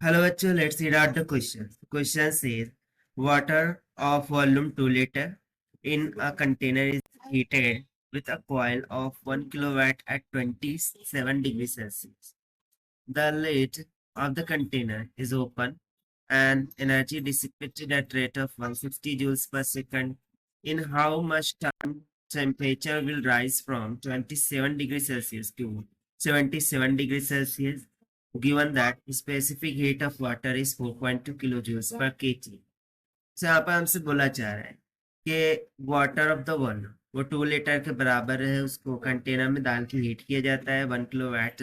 Hello bachcho, let's read out the question. The question says water of volume 2 liter in a container is heated with a coil of 1 kilowatt at 27 degrees Celsius. The lid of the container is open and energy dissipated at rate of 160 joules per second. In how much time temperature will rise from 27 degrees Celsius to 77 degrees Celsius, given that specific heat of water is 4.2 kilojoules per kg. So यहाँ पर हमसे बोला जा रहा है कि water of the one वो 2 litre के बराबर है, उसको कंटेनर में डाल के हीट किया जाता है 1 किलोवाट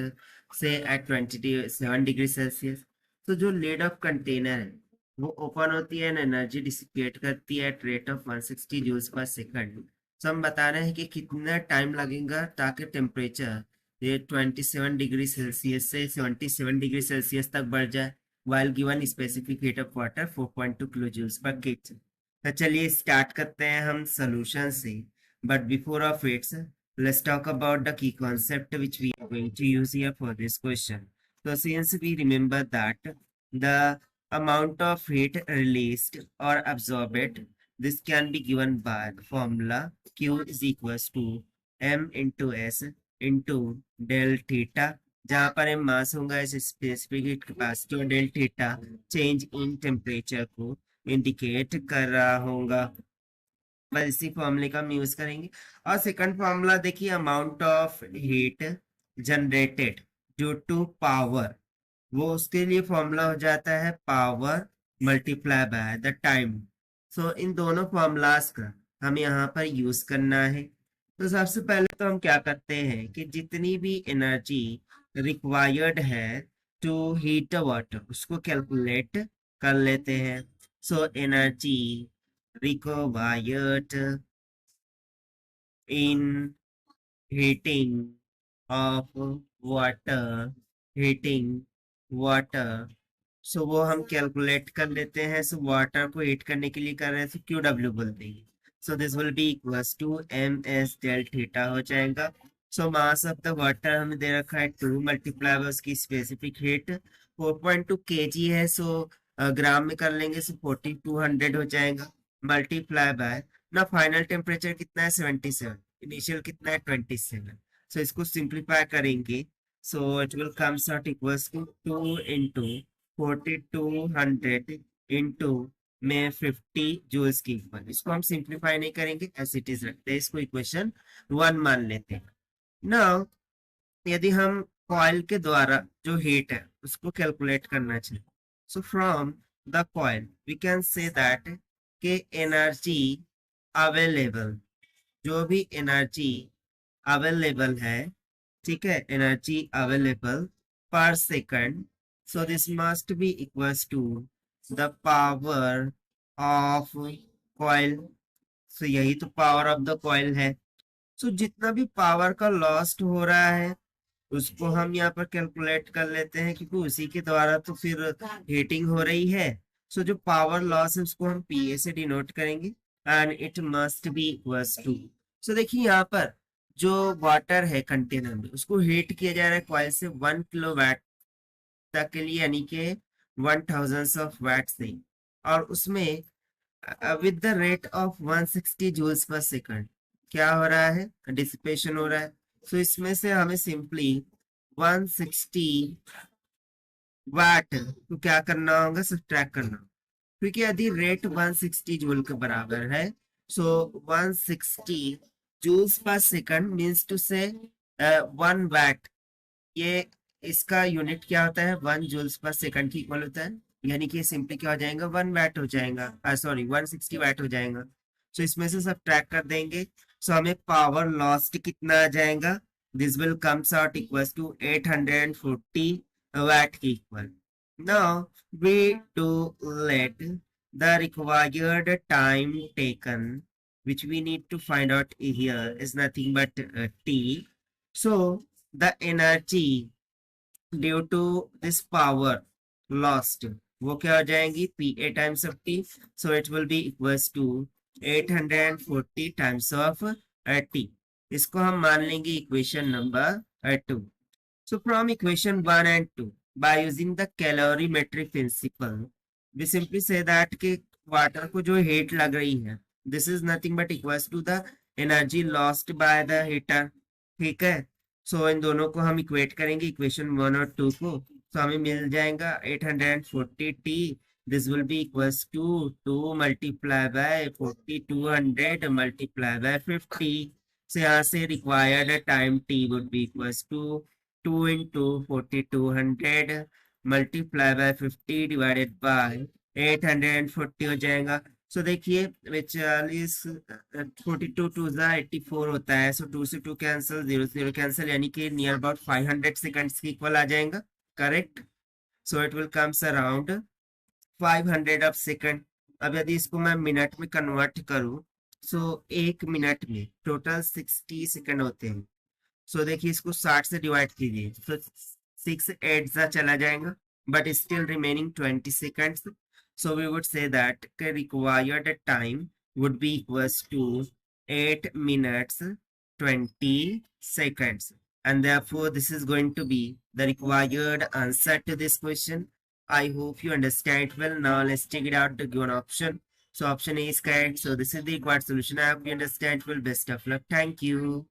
से एट 27 डिग्री सेल्सियस। तो जो लिड ऑफ कंटेनर है वो ओपन होती है, एनर्जी डिसिपेट करती है at rate of 160 joules per second. तो हम बता रहे हैं कि कितना टाइम लगेगा ताकि टेम्परेचर ये 27 डिग्री सेल्सियस से 77 डिग्री सेल्सियस तक बढ़ जाए, while given specific heat of water 4.2 kilojoules per kg। तो चलिए स्टार्ट करते हैं हम सॉल्यूशन से, but before of its let's talk about the key concept which we are going to use here for this question. So since we remember that the amount of heat released or absorbed, this can be given by the formula Q is equals to m into s into del theta, जहां पर M mass होगा इस specific heat capacity और del theta change in temperature को indicate कर रहा होगा। बस इसी फॉर्मूले का हम यूज करेंगे। और सेकंड फॉर्मूला देखिए, amount of heat generated due to power, वो उसके लिए फॉर्मूला हो जाता है power multiply by the time. So इन दोनों फॉर्मूलाज का हम यहाँ पर यूज करना है। तो सबसे पहले तो हम क्या करते हैं कि जितनी भी एनर्जी रिक्वायर्ड है टू हीट द वाटर उसको कैलकुलेट कर लेते हैं। So energy required in heating of water, heating water, so वो हम कैलकुलेट कर लेते हैं। सो वाटर को हीट करने के लिए कर रहे हैं तो क्यू डब्ल्यू बोलते हैं। So this will be equals to M S del theta हो जाएगा। So mass of the water हमें दे रखा है 2 मल्टीप्लाई बाय उसकी स्पेसिफिक हीट 4.2 kg है। सो ग्राम में कर लेंगे, सो 4200 हो जाएगा मल्टीप्लाई बाय ना फाइनल टेम्परेचर कितना है 77, इनिशियल कितना है 27। सो इसको सिंप्लीफाई करेंगे, so it will comes out equals to 2 into 4200 into में 50 जूल्स की इक्वल। इसको हम सिंप्लीफाई नहीं करेंगे, एज इट इज रखते हैं, इसको इक्वेशन 1 मान लेते हैं। नाउ यदि हम कॉइल के द्वारा जो हीट है उसको कैलकुलेट करना चाहिए, so from the coil we can say that के एनर्जी अवेलेबल, जो भी एनर्जी अवेलेबल है, ठीक है, energy available per second, so this must be equals to the power of coil. So यही तो पावर ऑफ द कॉइल है। सो जितना भी पावर का लॉस्ट हो रहा है उसको हम यहाँ पर कैलकुलेट कर लेते हैं, क्योंकि उसी के द्वारा तो फिर हीटिंग हो रही है। सो जो पावर लॉस है उसको हम पीए से डिनोट करेंगे and it must be equals to. So देखिए यहाँ पर जो वाटर है कंटेनर में उसको हीट किया जा रहा है कॉइल से 1 किलोवाट तक के लिए, यानी कि 1000 ऑफ वाट से, और उसमें with the rate of 160 joules per second क्या हो रहा है, डिसिपेशन हो रहा है। सो इसमें से हमें सिंपली 160 वाट को क्या करना होगा, सब्ट्रैक्ट करना, क्योंकि यदि रेट 160 जूल के बराबर है, so 160 joules per second means to say 1 वाट, ये इसका यूनिट क्या होता है 1 जूल्स पर सेकंड की इक्वल होता है, यानी कि सिंपली क्या हो जाएगा 1 वाट हो जाएगा, सॉरी 160 वाट हो जाएगा। सो इसमें से सब ट्रैक कर देंगे, सो हमें पावर लॉस्ट कितना आ जाएगा, this will comes out equals to 840 watt की इक्वल। Now we to let the required time taken, which we need to find out here, is nothing but t. So the energy due to this power lost वो क्या हो जाएंगी P A times of T. So it will be equals to 840 times of T. इसको हम मान लेंगे equation number 2। So from equation 1 and 2 by using the calorimetric principle, we simply say that कि water को जो हीट लग रही है, this is nothing but equals to the energy lost by the heater. ठीक है, सो इन दोनों को हम इक्वेट करेंगे, इक्वेशन 1 और 2 को, तो हमें मिल जाएगा 840 T, this will be equals to 2 multiply by 40, 200 multiply by 50. So यहाँ से required time t would be equals to 2 into 40, 200 multiply by 50 divided by 840 हो जाएगा. सो देखिए 40 42 टू 84 होता है, सो 2 से 2 कैंसिल, 0 से 0 कैंसिल, यानी कि नियर अबाउट 500 सेकंड्स के इक्वल आ जाएगा. Correct. So it will comes around 500 of second. अब यदि इसको मैं मिनट में कन्वर्ट करूं, सो एक मिनट में टोटल 60 सेकंड होते हैं. सो देखिए इसको 60 से डिवाइड कीजिए, तो 6 8 सा चला जाएगा, but still remaining 20 seconds. So we would say that the required time would be equals to 8 minutes 20 seconds, and therefore this is going to be the required answer to this question. I hope you understand it well. Now let's check it out, the given option. So option A is correct. So this is the required solution. I hope you understand it well. Best of luck. Thank you.